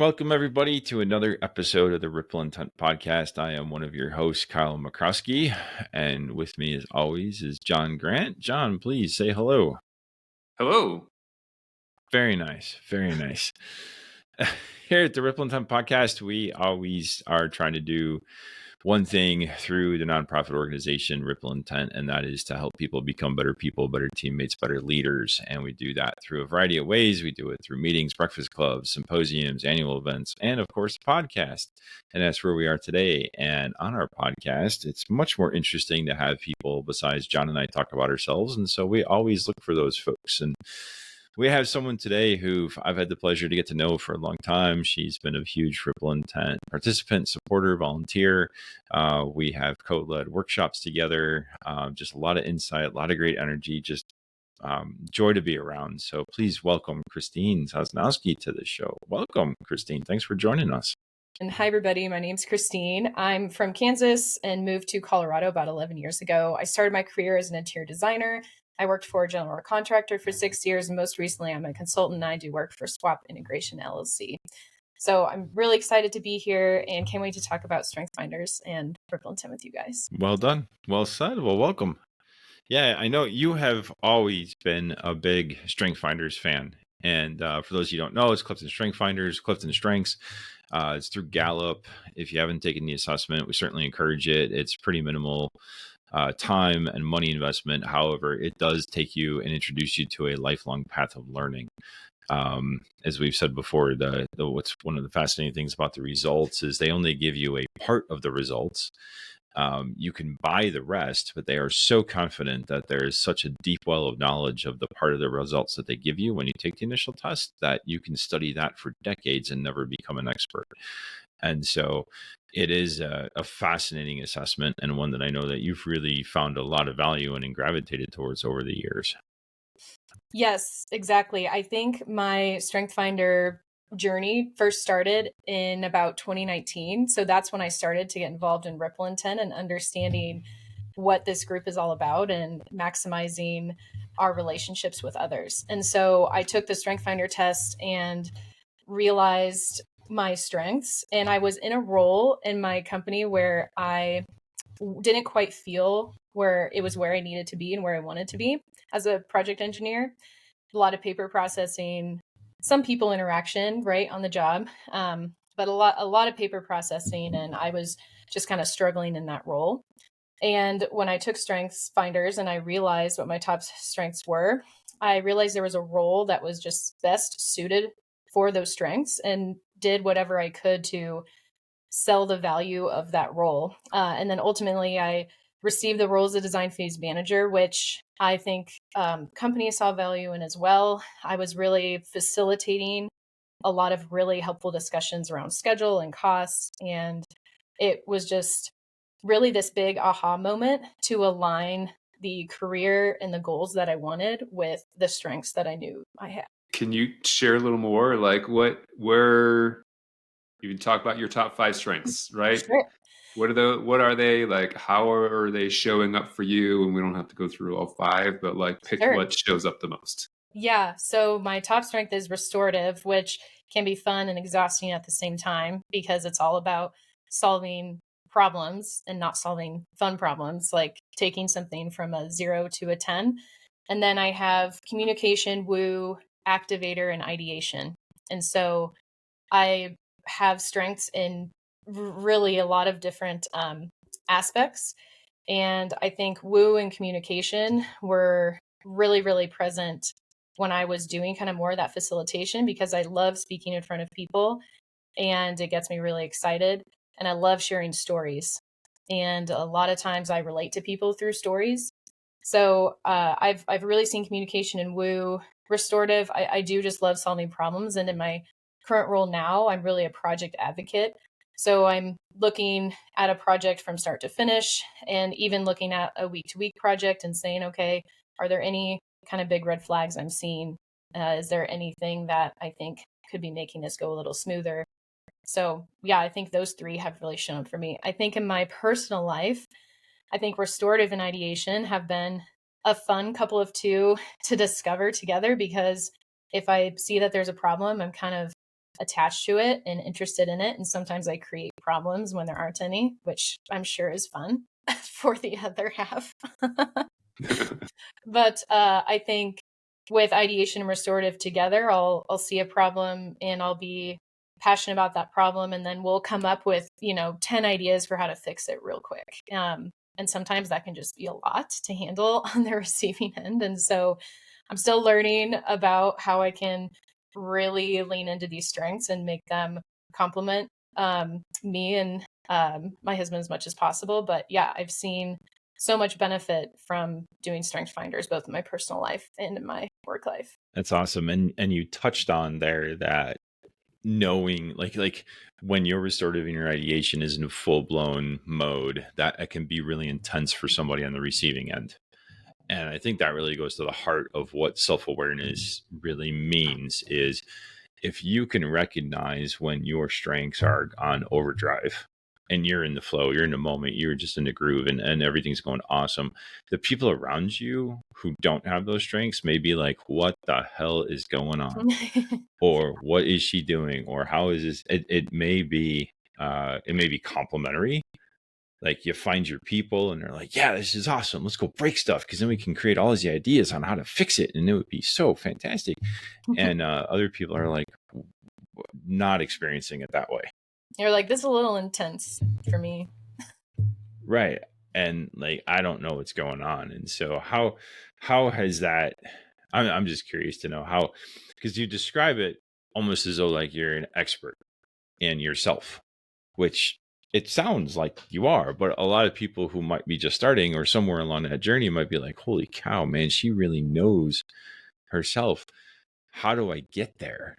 Welcome, everybody, to another episode of the Ripple Intent Podcast. I am one of your hosts, Kyle McCroskey, and with me, as always, is John Grant. John, please say hello. Hello. Very nice. Very nice. Here at the Ripple Intent Podcast, we always are trying to do one thing through the nonprofit organization Ripple Intent, and that is to help people become better people, better teammates, better leaders. And we do that through a variety of ways. We do it through meetings, breakfast clubs, symposiums, annual events, and of course, the podcast. And that's where we are today. And on our podcast, it's much more interesting to have people besides John and I talk about ourselves. And so we always look for those folks. And we have someone today who I've had the pleasure to get to know for a long time. She's been a huge Ripple Intent participant, supporter, volunteer. We have co-led workshops together. Just a lot of insight, a lot of great energy, just joy to be around. So please welcome Christine Sosnowski to the show. Welcome, Christine. Thanks for joining us. And hi, everybody. My name's Christine. I'm from Kansas and moved to Colorado about 11 years ago. I started my career as an interior designer. I worked for a general contractor for 6 years, and most recently, I'm a consultant, and I do work for Swap Integration LLC. So I'm really excited to be here and can't wait to talk about Strength Finders and Ripple Intent with you guys. Well done. Well said. Well, welcome. Yeah, I know you have always been a big Strength Finders fan. And for those of you who don't know, it's Clifton Strength Finders, CliftonStrengths. It's through Gallup. If you haven't taken the assessment, we certainly encourage it. It's pretty minimal time and money investment. However, it does take you and introduce you to a lifelong path of learning. As we've said before, what's one of the fascinating things about the results is they only give you a part of the results. You can buy the rest, but they are so confident that there is such a deep well of knowledge of the part of the results that they give you when you take the initial test that you can study that for decades and never become an expert. And so it is a fascinating assessment, and one that I know that you've really found a lot of value in and gravitated towards over the years. Yes, exactly. I think my Strength Finder journey first started in about 2019. So that's when I started to get involved in Ripple Intent and understanding what this group is all about and maximizing our relationships with others. And so I took the Strength Finder test and realized my strengths. And I was in a role in my company where I didn't quite feel where I needed to be and where I wanted to be as a project engineer. A lot of paper processing, some people interaction, right, on the job, but a lot of paper processing, and I was just kind of struggling in that role. And when I took Strengths Finders and I realized what my top strengths were, I realized there was a role that was just best suited for those strengths, and did whatever I could to sell the value of that role. And then ultimately, I received the role as a design phase manager, which I think companies saw value in as well. I was really facilitating a lot of really helpful discussions around schedule and costs. And it was just really this big aha moment to align the career and the goals that I wanted with the strengths that I knew I had. Can you share a little more? Like you can talk about your top 5 strengths, right? Sure. What are they? Like, how are they showing up for you? And we don't have to go through all 5, but like pick Sure. what shows up the most. Yeah. So my top strength is restorative, which can be fun and exhausting at the same time because it's all about solving problems and not solving fun problems, like taking something from a 0 to a 10. And then I have communication, woo, activator, and ideation. And so I have strengths in really a lot of different aspects. And I think woo and communication were really, really present when I was doing kind of more of that facilitation, because I love speaking in front of people and it gets me really excited. And I love sharing stories. And a lot of times I relate to people through stories. So I've really seen communication in woo. Restorative, I do just love solving problems. And in my current role now, I'm really a project advocate. So I'm looking at a project from start to finish, and even looking at a week-to-week project and saying, okay, are there any kind of big red flags I'm seeing? Is there anything that I think could be making this go a little smoother? So yeah, I think those 3 have really shown for me. I think in my personal life, I think restorative and ideation have been a fun couple of 2 to discover together, because if I see that there's a problem, I'm kind of attached to it and interested in it. And sometimes I create problems when there aren't any, which I'm sure is fun for the other half. But I think with ideation and restorative together, I'll see a problem and I'll be passionate about that problem, and then we'll come up with 10 ideas for how to fix it real quick. And sometimes that can just be a lot to handle on the receiving end. And so I'm still learning about how I can really lean into these strengths and make them complement me and my husband as much as possible. But yeah, I've seen so much benefit from doing strength finders, both in my personal life and in my work life. That's awesome. And you touched on there that knowing like when your restorative and your ideation is in full blown mode, that it can be really intense for somebody on the receiving end. And I think that really goes to the heart of what self-awareness really means, is if you can recognize when your strengths are on overdrive and you're in the flow, you're in the moment, you're just in the groove, and everything's going awesome. The people around you who don't have those strengths may be like, what the hell is going on? Or what is she doing? Or how is this? It may be complimentary. Like you find your people and they're like, yeah, this is awesome. Let's go break stuff, because then we can create all these ideas on how to fix it. And it would be so fantastic. And other people are like not experiencing it that way. You're like, this is a little intense for me. Right. And like, I don't know what's going on. And so how has that, I'm just curious to know how, because you describe it almost as though like you're an expert in yourself, which it sounds like you are, but a lot of people who might be just starting or somewhere along that journey might be like, holy cow, man, she really knows herself. How do I get there?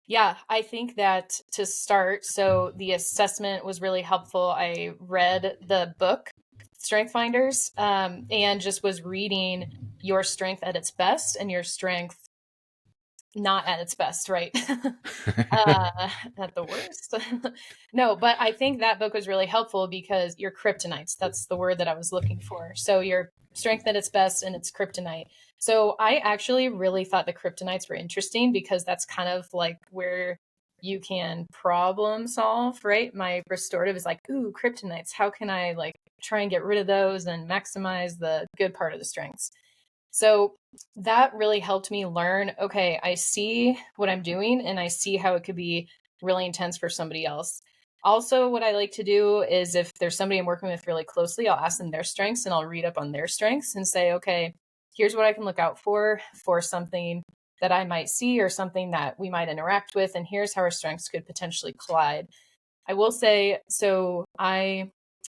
Yeah, I think that to start, so the assessment was really helpful. I read the book, Strength Finders, and just was reading your strength at its best and your strength not at its best, right? At the worst. No, but I think that book was really helpful because your kryptonites, that's the word that I was looking for. So your strength at its best and its kryptonite. So I actually really thought the kryptonites were interesting because that's kind of like where you can problem solve, right? My restorative is like, ooh, kryptonites. How can I like try and get rid of those and maximize the good part of the strengths? So that really helped me learn, okay, I see what I'm doing and I see how it could be really intense for somebody else. Also, what I like to do is if there's somebody I'm working with really closely, I'll ask them their strengths and I'll read up on their strengths and say, okay, here's what I can look out for something that I might see or something that we might interact with. And here's how our strengths could potentially collide. I will say, so I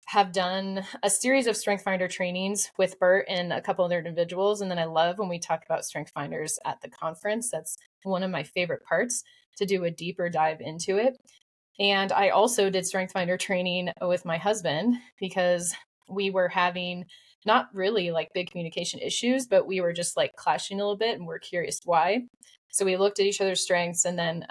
have done a series of strength finder trainings with Bert and a couple other individuals. And then I love when we talk about strength finders at the conference. That's one of my favorite parts, to do a deeper dive into it. And I also did strength finder training with my husband because we were having not really like big communication issues, but we were just like clashing a little bit and we're curious why. So we looked at each other's strengths, and then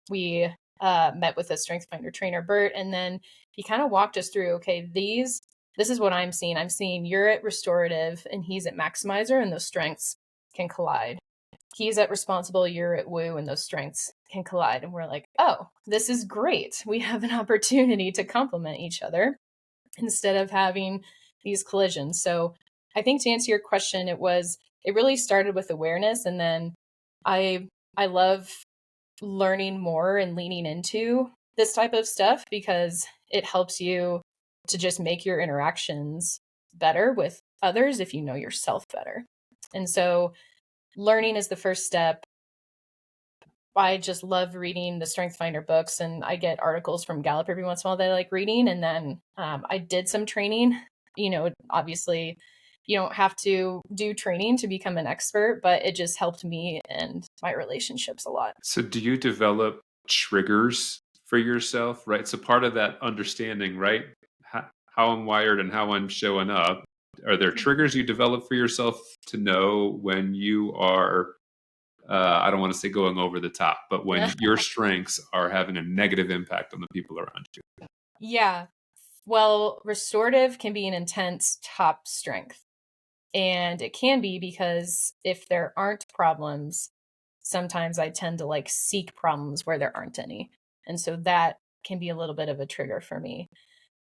we met with a strength finder trainer, Bert, and then he kind of walked us through, okay, this is what I'm seeing. I'm seeing you're at restorative and he's at maximizer, and those strengths can collide. He's at responsible, you're at woo, and those strengths can collide. And we're like, oh, this is great. We have an opportunity to complement each other instead of having these collisions. So I think to answer your question, it really started with awareness. And then I love learning more and leaning into this type of stuff because it helps you to just make your interactions better with others if you know yourself better. And so learning is the first step. I just love reading the Strength Finder books, and I get articles from Gallup every once in a while that I like reading. And then I did some training. Obviously, you don't have to do training to become an expert, but it just helped me and my relationships a lot. So do you develop triggers for yourself, right? So part of that understanding, right? How I'm wired and how I'm showing up. Are there triggers you develop for yourself to know when you are, I don't want to say going over the top, but when your strengths are having a negative impact on the people around you? Yeah. Well, restorative can be an intense top strength. And it can be because if there aren't problems, sometimes I tend to like seek problems where there aren't any. And so that can be a little bit of a trigger for me.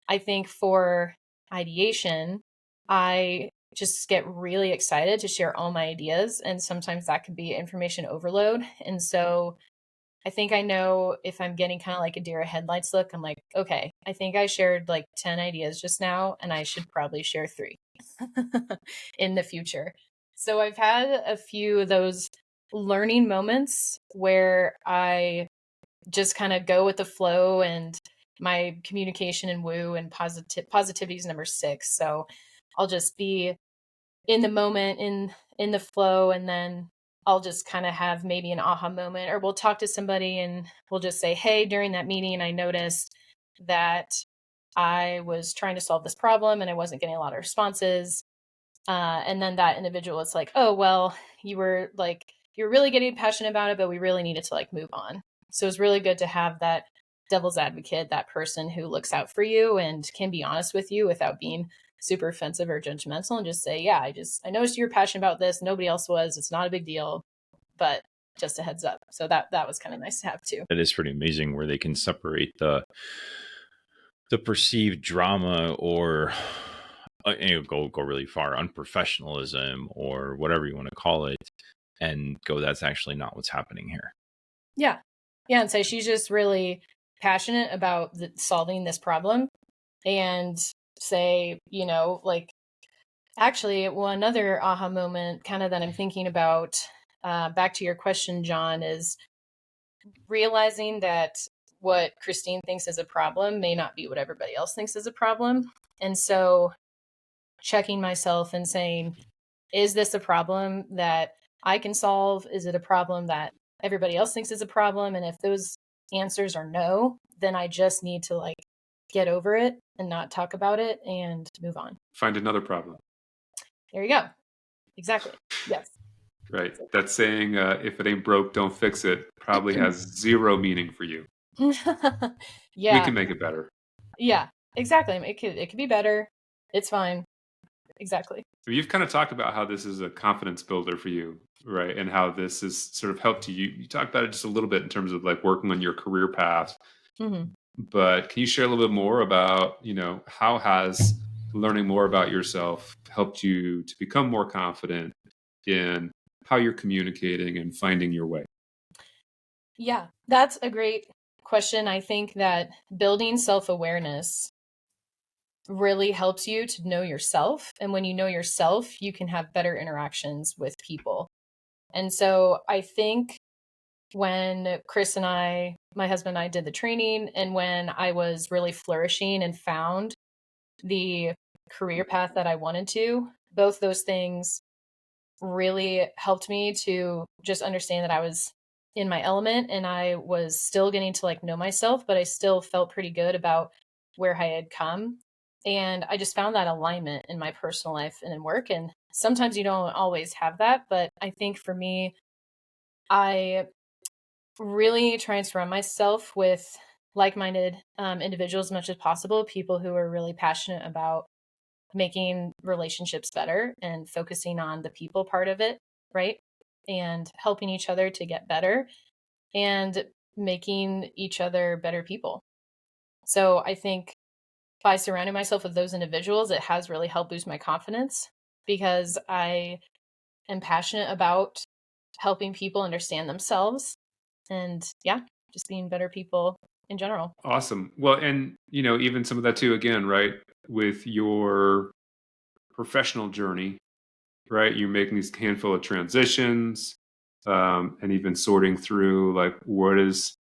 I think for ideation, I just get really excited to share all my ideas. And sometimes that can be information overload. And so I think I know if I'm getting kind of like a deer in headlights look, I'm like, okay, I think I shared like 10 ideas just now, and I should probably share 3 in the future. So I've had a few of those learning moments where I just kind of go with the flow, and my communication and woo and positivity is number 6. So I'll just be in the moment, in the flow, and then I'll just kind of have maybe an aha moment, or we'll talk to somebody and we'll just say, hey, during that meeting I noticed that I was trying to solve this problem and I wasn't getting a lot of responses. And then that individual is like, oh, well, you're really getting passionate about it, but we really needed to like move on. So it's really good to have that devil's advocate, that person who looks out for you and can be honest with you without being super offensive or judgmental, and just say, yeah, I noticed you were passionate about this. Nobody else was. It's not a big deal, but just a heads up. So that was kind of nice to have too. That is pretty amazing where they can separate the perceived drama or go really far, unprofessionalism or whatever you want to call it, and go, that's actually not what's happening here. Yeah. And say she's just really passionate about solving this problem, and say, like, actually, well, another aha moment kind of that I'm thinking about, back to your question, John, is realizing that what Christine thinks is a problem may not be what everybody else thinks is a problem. And so checking myself and saying, is this a problem that I can solve? Is it a problem that everybody else thinks is a problem? And if those answers are no, then I just need to like get over it and not talk about it and move on. Find another problem. There you go. Exactly. Yes. Right. That saying, if it ain't broke, don't fix it, probably has 0 meaning for you. Yeah. We can make it better. Yeah, exactly. It could be better. It's fine. Exactly. You've kind of talked about how this is a confidence builder for you, right? And how this has sort of helped you. You talked about it just a little bit in terms of like working on your career path. Mm-hmm. But can you share a little bit more about, how has learning more about yourself helped you to become more confident in how you're communicating and finding your way? Yeah, that's a great question. I think that building self-awareness really helps you to know yourself. And when you know yourself, you can have better interactions with people. And so I think when Chris and my husband and I did the training, and when I was really flourishing and found the career path that I wanted to, both those things really helped me to just understand that I was in my element and I was still getting to like know myself, but I still felt pretty good about where I had come. And I just found that alignment in my personal life and in work. And sometimes you don't always have that, but I think for me, I really try and surround myself with like-minded individuals as much as possible, people who are really passionate about making relationships better and focusing on the people part of it, right? And helping each other to get better and making each other better people. So I think by surrounding myself with those individuals, it has really helped boost my confidence, because I am passionate about helping people understand themselves and just being better people in general. Awesome. Well, and, even some of that too, again, right, with your professional journey, right? You're making these handful of transitions, and even sorting through like, where's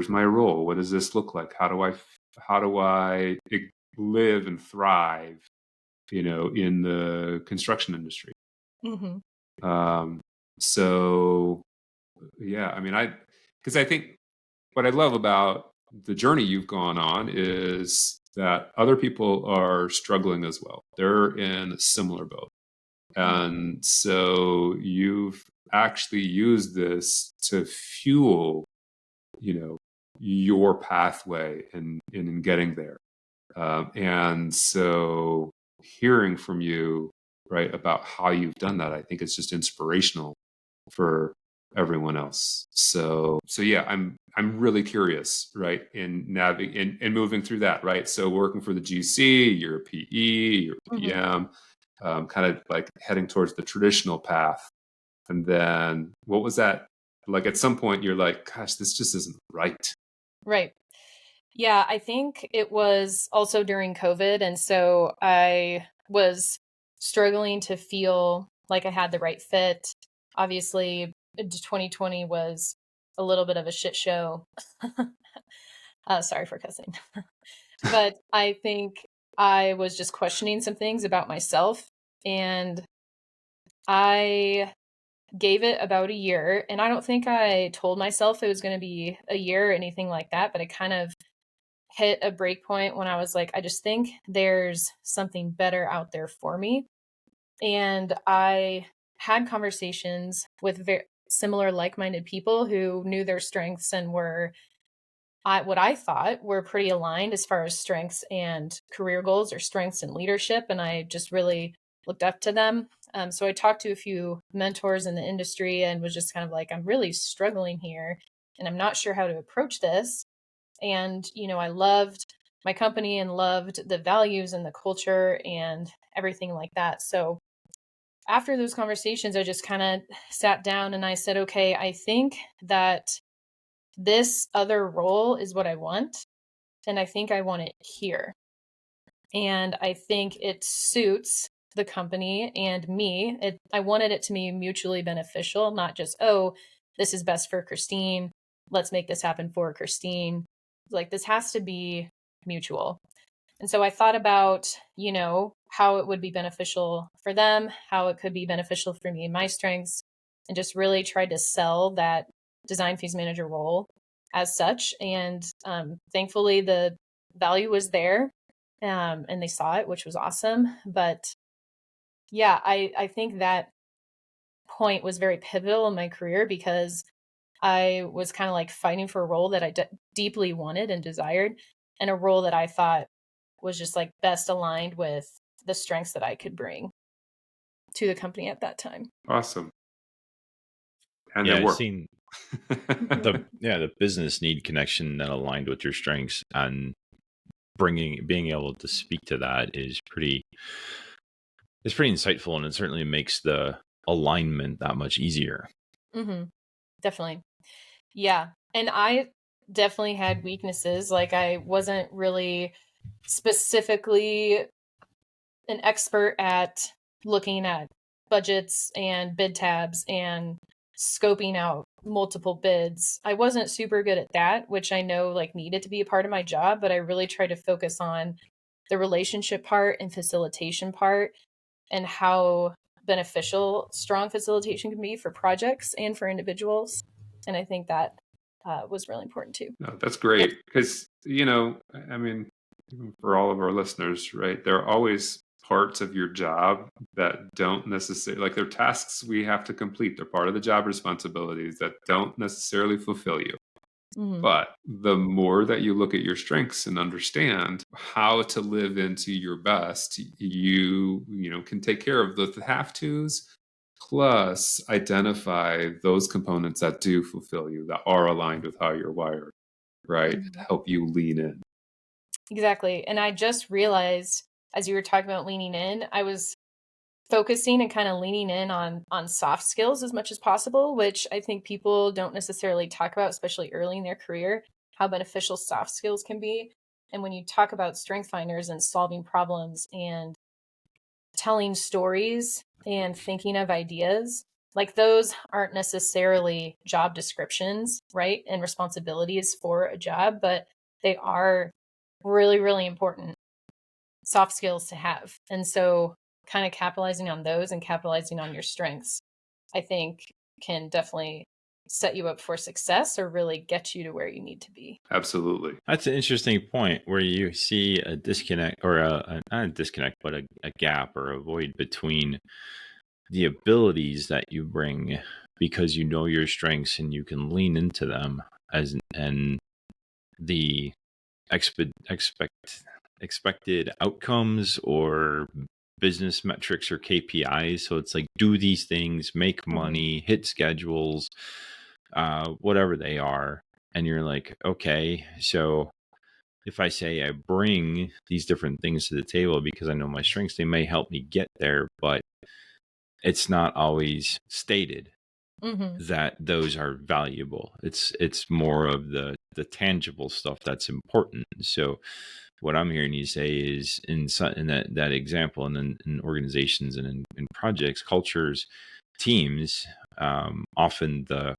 my role? What does this look like? How do I live and thrive, in the construction industry? Mm-hmm. So yeah, I mean, because I think what I love about the journey you've gone on is that other people are struggling as well. They're in a similar boat. And so you've actually used this to fuel, your pathway in getting there. And so hearing from you, right, about how you've done that, I think it's just inspirational for everyone else. So yeah, I'm really curious, right, in moving through that, right? So working for the GC, you're a PE, you're a PM, kind of like heading towards the traditional path. And then what was that like? At some point you're like, gosh, this just isn't right. Right. Yeah, I think it was also during COVID. And so I was struggling to feel like I had the right fit. Obviously, 2020 was a little bit of a shit show. Sorry for cussing. But I think I was just questioning some things about myself. And I gave it about a year. And I don't think I told myself it was going to be a year or anything like that, but I kind of hit a break point when I was like, I just think there's something better out there for me. And I had conversations with similar like-minded people who knew their strengths and were what I thought were pretty aligned as far as strengths and career goals, or strengths and leadership. And I just really looked up to them. So I talked to a few mentors in the industry and was just kind of like, I'm really struggling here and I'm not sure how to approach this. And, I loved my company and loved the values and the culture and everything like that. So after those conversations, I just kind of sat down and I said, okay, I think that this other role is what I want. And I think I want it here. And I think it suits the company and me. I wanted it to be mutually beneficial, not just, oh, this is best for Christine. Let's make this happen for Christine. Like, this has to be mutual. And so I thought about, how it would be beneficial for them, how it could be beneficial for me and my strengths, and just really tried to sell that design phase manager role as such. And thankfully, the value was there, and they saw it, which was awesome. But yeah, I think that point was very pivotal in my career because I was kind of like fighting for a role that I deeply wanted and desired, and a role that I thought was just like best aligned with the strengths that I could bring to the company at that time. Awesome. And Yeah, they I've work. seen the business need connection that aligned with your strengths, and being able to speak to that is pretty insightful, and it certainly makes the alignment that much easier. Definitely. Yeah. And I definitely had weaknesses. Like, I wasn't really specifically an expert at looking at budgets and bid tabs and scoping out multiple bids. I wasn't super good at that, which I know like needed to be a part of my job, but I really tried to focus on the relationship part and facilitation part, and how beneficial strong facilitation can be for projects and for individuals. And I think that was really important too. No, that's great because, I mean, even for all of our listeners, right, there are always parts of your job that don't necessarily, like, they're tasks we have to complete. They're part of the job responsibilities that don't necessarily fulfill you. But the more that you look at your strengths and understand how to live into your best, you can take care of the have tos, plus identify those components that do fulfill you, that are aligned with how you're wired, right? To help you lean in. Exactly. And I just realized, as you were talking about leaning in, I was focusing and kind of leaning in on soft skills as much as possible, which I think people don't necessarily talk about, especially early in their career, how beneficial soft skills can be. And when you talk about strength finders and solving problems and telling stories and thinking of ideas, like, those aren't necessarily job descriptions, right? And responsibilities for a job, but they are really, really important soft skills to have. And so kind of capitalizing on those and capitalizing on your strengths, I think, can definitely set you up for success or really get you to where you need to be. Absolutely. That's an interesting point where you see a disconnect, or not a disconnect, but a gap or a void between the abilities that you bring, because you know your strengths and you can lean into them, and the expected outcomes or business metrics or KPIs. So it's like, do these things, make money, hit schedules, whatever they are. And you're like, okay, so if I say I bring these different things to the table because I know my strengths, they may help me get there, but it's not always stated that those are valuable. It's more of the tangible stuff that's important. So what I'm hearing you say is in that example, and then in organizations and in projects, cultures, teams, often the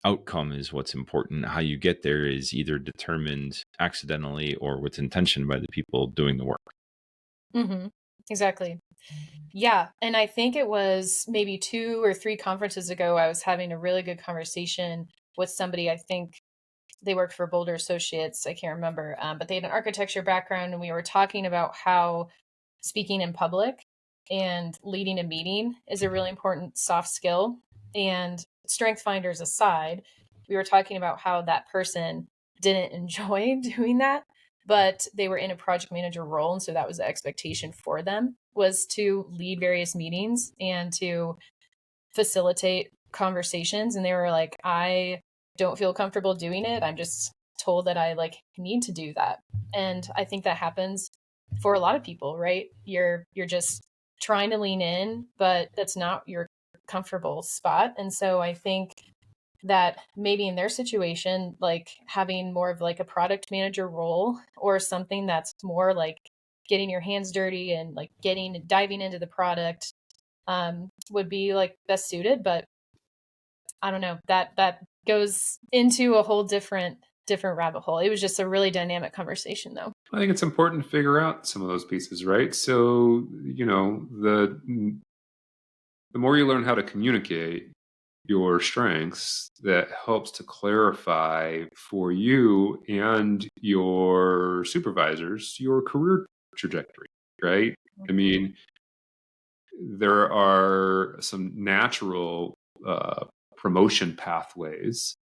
outcome is what's important. How you get there is either determined accidentally or with intention by the people doing the work. Exactly. Yeah. And I think it was maybe 2 or 3 conferences ago, I was having a really good conversation with somebody. I think they worked for Boulder Associates. I can't remember, but they had an architecture background, and we were talking about how speaking in public and leading a meeting is a really important soft skill. And strength finders aside, we were talking about how that person didn't enjoy doing that, but they were in a project manager role. And so that was the expectation for them, was to lead various meetings and to facilitate conversations. And they were like, I don't feel comfortable doing it. I'm just told that I like need to do that. And I think that happens for a lot of people, right? You're just trying to lean in, but that's not your comfortable spot. And so I think that maybe in their situation, like having more of like a product manager role or something that's more like getting your hands dirty and like diving into the product would be like best suited. But I don't know, that goes into a whole different rabbit hole. It was just a really dynamic conversation though. I think it's important to figure out some of those pieces, right? So, the more you learn how to communicate your strengths, that helps to clarify for you and your supervisors your career trajectory, right? I mean, there are some natural promotion pathways,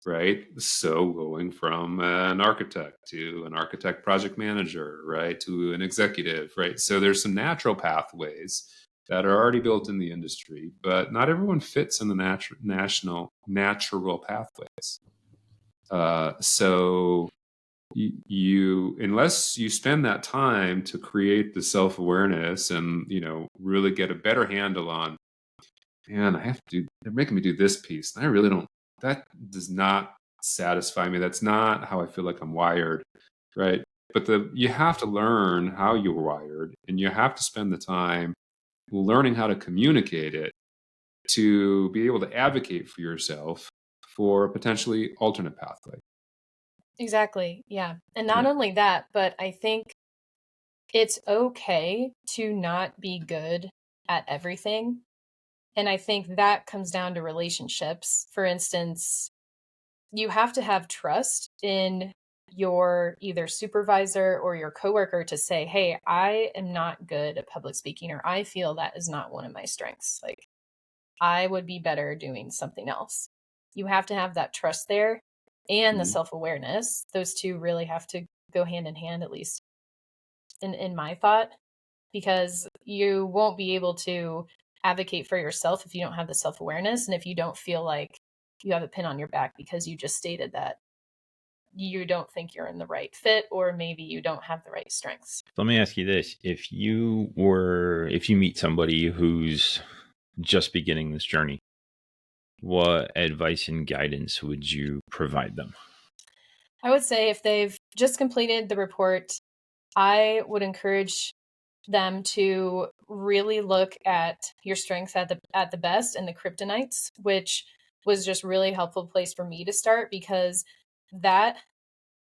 right? So going from an architect to an architect project manager, right, to an executive, right? So there's some natural pathways that are already built in the industry, but not everyone fits in the natural pathways. So you unless you spend that time to create the self-awareness and really get a better handle on, man, they're making me do this piece and I really don't, that does not satisfy me, that's not how I feel like I'm wired, right? But you have to learn how you're wired, and you have to spend the time learning how to communicate it to be able to advocate for yourself for a potentially alternate pathway. Exactly. Yeah. And not only that, but I think it's okay to not be good at everything. And I think that comes down to relationships. For instance, you have to have trust in your either supervisor or your coworker to say, hey, I am not good at public speaking, or I feel that is not one of my strengths. Like, I would be better doing something else. You have to have that trust there and the self-awareness. Those two really have to go hand in hand, at least in my thought, because you won't be able to advocate for yourself if you don't have the self-awareness and if you don't feel like you have a pin on your back because you just stated that you don't think you're in the right fit, or maybe you don't have the right strengths. Let me ask you this. If you meet somebody who's just beginning this journey, what advice and guidance would you provide them? I would say if they've just completed the report, I would encourage them to really look at your strengths at the best and the kryptonites, which was just really helpful place for me to start, because that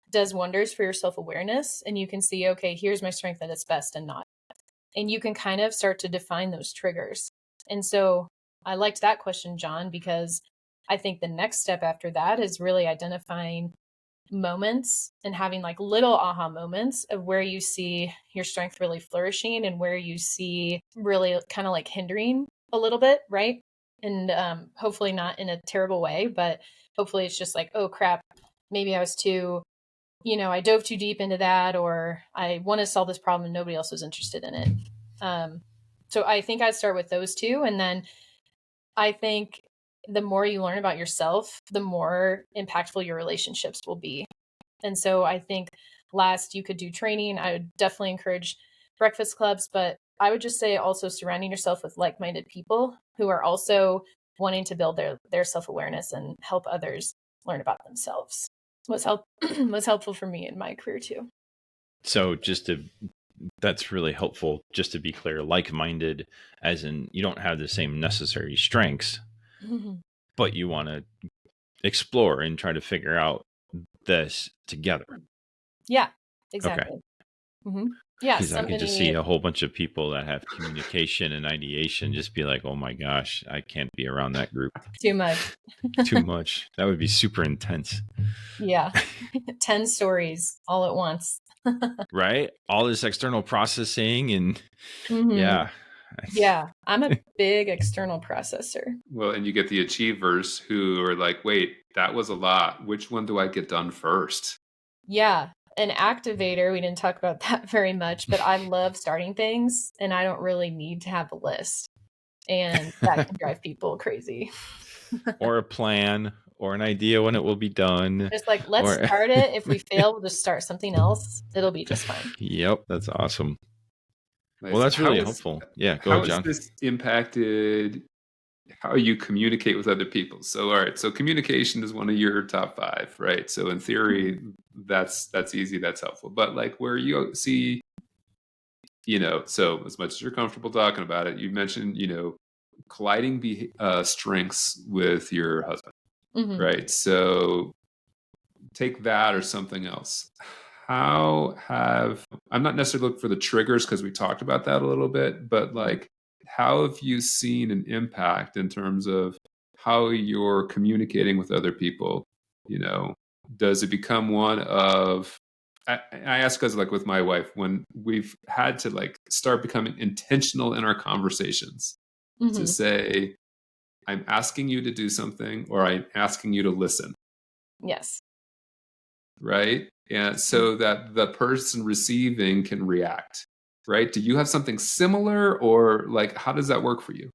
does wonders for your self-awareness, and you can see, okay, here's my strength at its best and not. And you can kind of start to define those triggers. And so I liked that question, John, because I think the next step after that is really identifying moments and having like little aha moments of where you see your strength really flourishing and where you see really kind of like hindering a little bit, right? And hopefully not in a terrible way, but hopefully it's just like, oh crap, maybe I was I dove too deep into that, or I want to solve this problem and nobody else was interested in it. So I think I'd start with those two. And then I think the more you learn about yourself, the more impactful your relationships will be. And so I think last, you could do training. I would definitely encourage breakfast clubs, but I would just say also surrounding yourself with like-minded people who are also wanting to build their self-awareness and help others learn about themselves was helpful for me in my career too. So that's really helpful. Just to be clear, like-minded, as in you don't have the same necessary strengths, but you want to explore and try to figure out this together. Yeah, exactly. Okay. Mm-hmm. Yeah, Because I could just see a whole bunch of people that have communication and ideation just be like, oh my gosh, I can't be around that group. Too much. Too much. That would be super intense. Yeah. 10 stories all at once. Right? All this external processing and Yeah. I'm a big external processor. Well, and you get the achievers who are like, wait, that was a lot. Which one do I get done first? Yeah. An activator, we didn't talk about that very much, but I love starting things and I don't really need to have a list. And that can drive people crazy. Or a plan or an idea when it will be done. Just like, let's start it. If we fail, we'll just start something else. It'll be just fine. Yep, that's awesome. Nice. Well, that's really helpful. Yeah, go ahead, John. How has this impacted how you communicate with other people? So, all right, so communication is one of your top 5, right? So in theory, that's easy, that's helpful. But like where you see, so as much as you're comfortable talking about it, you mentioned, colliding strengths with your husband, right? So take that or something else. I'm not necessarily looking for the triggers because we talked about that a little bit, but like, how have you seen an impact in terms of how you're communicating with other people? Does it become one of, I ask because like with my wife, when we've had to like start becoming intentional in our conversations to say, I'm asking you to do something or I'm asking you to listen. Yes. Right. And so that the person receiving can react. Right. Do you have something similar or like, how does that work for you?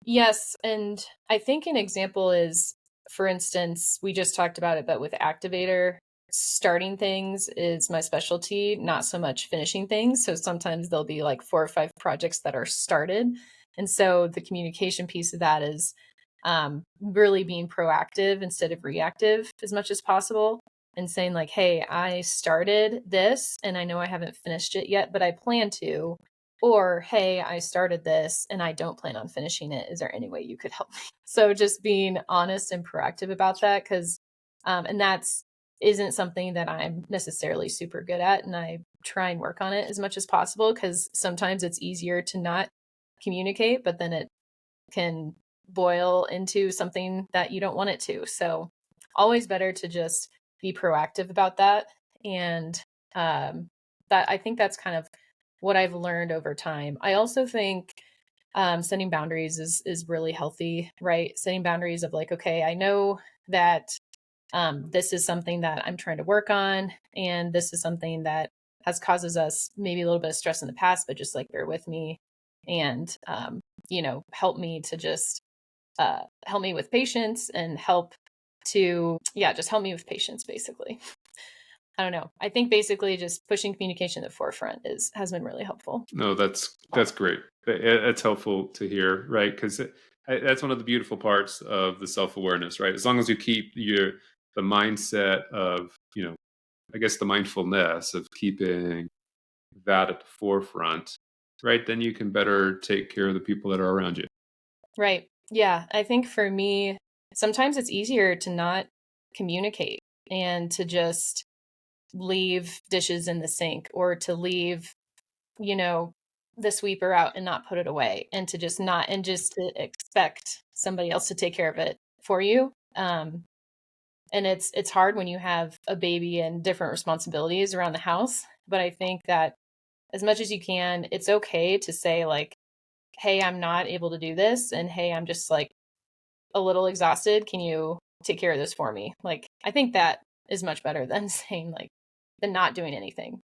Yes. And I think an example is, for instance, we just talked about it, but with activator, starting things is my specialty, not so much finishing things. So sometimes there'll be like 4 or 5 projects that are started. And so the communication piece of that is really being proactive instead of reactive as much as possible and saying like, hey, I started this and I know I haven't finished it yet, but I plan to. Or, hey, I started this and I don't plan on finishing it. Is there any way you could help me? So just being honest and proactive about that, because, and that's isn't something that I'm necessarily super good at. And I try and work on it as much as possible because sometimes it's easier to not communicate, but then it can boil into something that you don't want it to. So always better to just be proactive about that. And that I think that's kind of what I've learned over time. I also think setting boundaries is really healthy, right? Setting boundaries of like, okay, I know that this is something that I'm trying to work on, and this is something that has causes us maybe a little bit of stress in the past, but just like bear with me and help me to just help me with patience and just help me with patience basically. I don't know. I think basically just pushing communication to the forefront has been really helpful. No, that's great. It's helpful to hear, right? Because that's one of the beautiful parts of the self-awareness, right? As long as you keep the mindset of, I guess the mindfulness of keeping that at the forefront, right? Then you can better take care of the people that are around you. Right. Yeah. I think for me, sometimes it's easier to not communicate and to just leave dishes in the sink or to leave, the sweeper out and not put it away and to just to expect somebody else to take care of it for you. And it's hard when you have a baby and different responsibilities around the house. But I think that as much as you can, it's okay to say like, hey, I'm not able to do this. And hey, I'm just like a little exhausted. Can you take care of this for me? Like, I think that is much better than saying like, than not doing anything,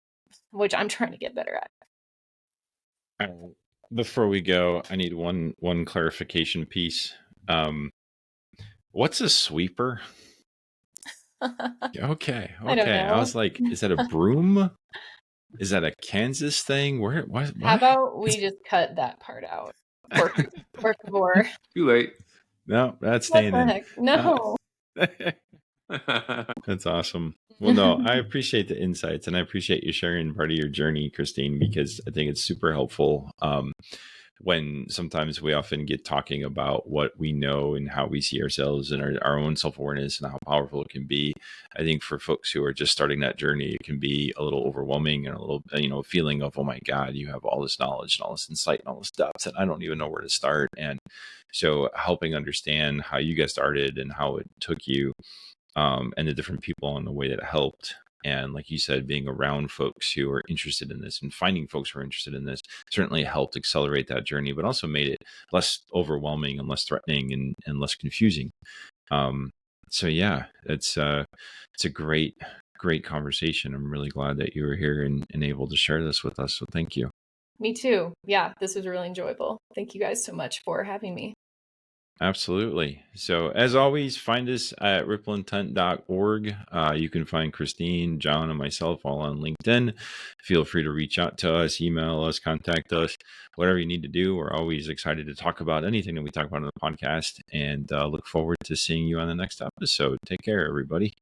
which I'm trying to get better at. before we go, I need one clarification piece. What's a sweeper? Okay. I don't know. I was like, is that a broom? Is that a Kansas thing? Where? What? How about we just cut that part out? Por favor. Too late. No, that's What staying the in. heck? No. That's awesome. Well, no, I appreciate the insights and I appreciate you sharing part of your journey, Christine, because I think it's super helpful. When sometimes we often get talking about what we know and how we see ourselves and our own self-awareness and how powerful it can be. I think for folks who are just starting that journey, it can be a little overwhelming and a little, feeling of, oh my God, you have all this knowledge and all this insight and all this stuff that I don't even know where to start. And so helping understand how you got started and how it took you, and the different people and the way that it helped. And like you said, being around folks who are interested in this and finding folks who are interested in this certainly helped accelerate that journey, but also made it less overwhelming and less threatening and less confusing. So yeah, it's a great conversation. I'm really glad that you were here and able to share this with us. So thank you. Me too. Yeah, this was really enjoyable. Thank you guys so much for having me. Absolutely. So as always, find us at ripplintent.org. You can find Christine, John, and myself all on LinkedIn. Feel free to reach out to us, email us, contact us, whatever you need to do. We're always excited to talk about anything that we talk about on the podcast, and look forward to seeing you on the next episode. Take care, everybody.